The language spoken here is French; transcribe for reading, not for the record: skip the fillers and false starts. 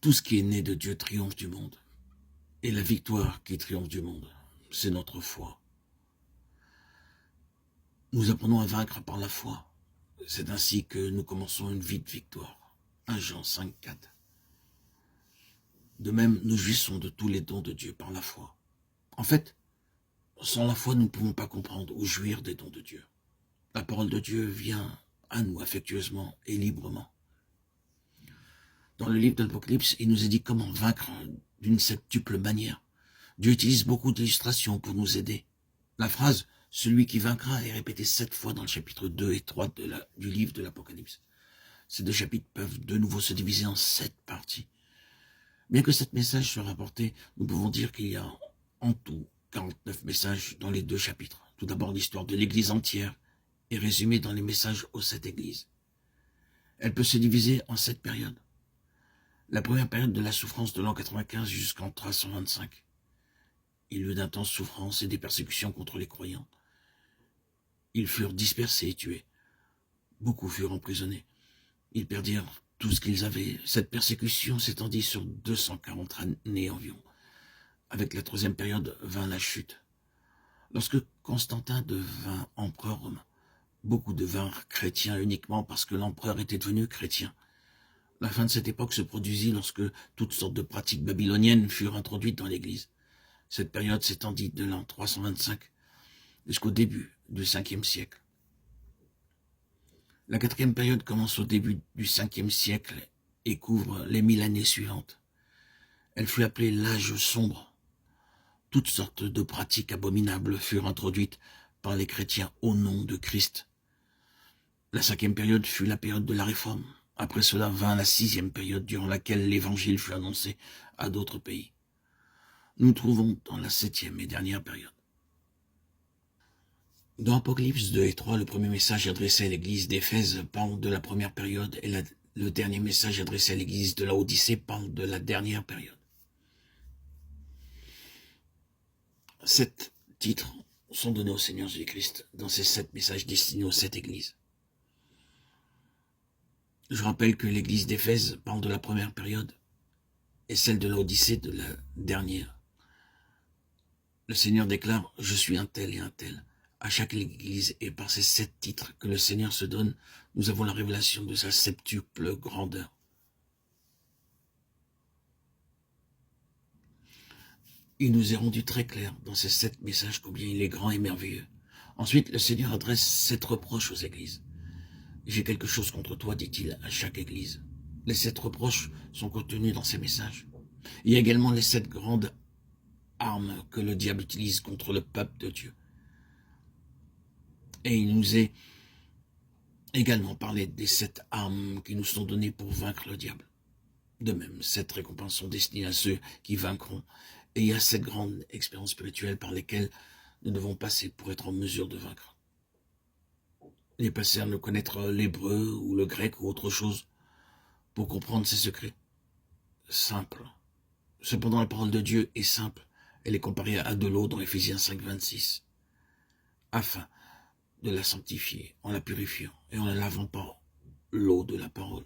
Tout ce qui est né de Dieu triomphe du monde. Et la victoire qui triomphe du monde, c'est notre foi. Nous apprenons à vaincre par la foi. C'est ainsi que nous commençons une vie de victoire. 1 Jean 5, 4. De même, nous jouissons de tous les dons de Dieu par la foi. En fait, sans la foi, nous ne pouvons pas comprendre ou jouir des dons de Dieu. La parole de Dieu vient à nous affectueusement et librement. Dans le livre de l'Apocalypse, il nous est dit comment vaincre d'une septuple manière. Dieu utilise beaucoup d'illustrations pour nous aider. La phrase « celui qui vaincra » est répétée 7 fois dans le chapitre 2 et 3 du livre de l'Apocalypse. Ces 2 chapitres peuvent de nouveau se diviser en 7 parties. Bien que 7 messages soient rapportés, nous pouvons dire qu'il y a en tout 49 messages dans les 2 chapitres. Tout d'abord, l'histoire de l'Église entière est résumée dans les messages aux 7 églises. Elle peut se diviser en 7 périodes. La première période de la souffrance de l'an 95 jusqu'en 325. Il y eut d'intenses souffrances et des persécutions contre les croyants. Ils furent dispersés et tués. Beaucoup furent emprisonnés. Ils perdirent tout ce qu'ils avaient. Cette persécution s'étendit sur 240 années environ. Avec la 3e période vint la chute. Lorsque Constantin devint empereur romain, beaucoup devinrent chrétiens uniquement parce que l'empereur était devenu chrétien. La fin de cette époque se produisit lorsque toutes sortes de pratiques babyloniennes furent introduites dans l'Église. Cette période s'étendit de l'an 325 jusqu'au début du 5e siècle. La 4e période commence au début du 5e siècle et couvre les 1000 années suivantes. Elle fut appelée l'âge sombre. Toutes sortes de pratiques abominables furent introduites par les chrétiens au nom de Christ. La 5e période fut la période de la Réforme. Après cela vint la 6e période durant laquelle l'Évangile fut annoncé à d'autres pays. Nous nous trouvons dans la 7e et dernière période. Dans Apocalypse 2 et 3, le premier message adressé à l'église d'Éphèse parle de la première période et le dernier message adressé à l'église de Laodicée parle de la dernière période. 7 titres sont donnés au Seigneur Jésus-Christ dans ces 7 messages destinés aux 7 églises. Je rappelle que l'église d'Éphèse parle de la première période et celle de Laodicée de la dernière. Le Seigneur déclare « Je suis un tel et un tel ». À chaque église et par ces 7 titres que le Seigneur se donne, nous avons la révélation de sa septuple grandeur. Il nous est rendu très clair dans ces 7 messages combien il est grand et merveilleux. Ensuite, le Seigneur adresse 7 reproches aux églises. « J'ai quelque chose contre toi », dit-il à chaque église. Les 7 reproches sont contenus dans ces messages. Il y a également les 7 grandes armes que le diable utilise contre le peuple de Dieu. Et il nous est également parlé des 7 armes qui nous sont données pour vaincre le diable. De même, 7 récompenses sont destinées à ceux qui vaincront. Et il y a 7 grandes expériences spirituelles par lesquelles nous devons passer pour être en mesure de vaincre. Il est passé à nous connaître l'hébreu ou le grec ou autre chose pour comprendre ces secrets. Simple. Cependant, la parole de Dieu est simple. Elle est comparée à de l'eau dans Éphésiens 5, 26. Afin de la sanctifier en la purifiant et en la lavant par l'eau de la parole.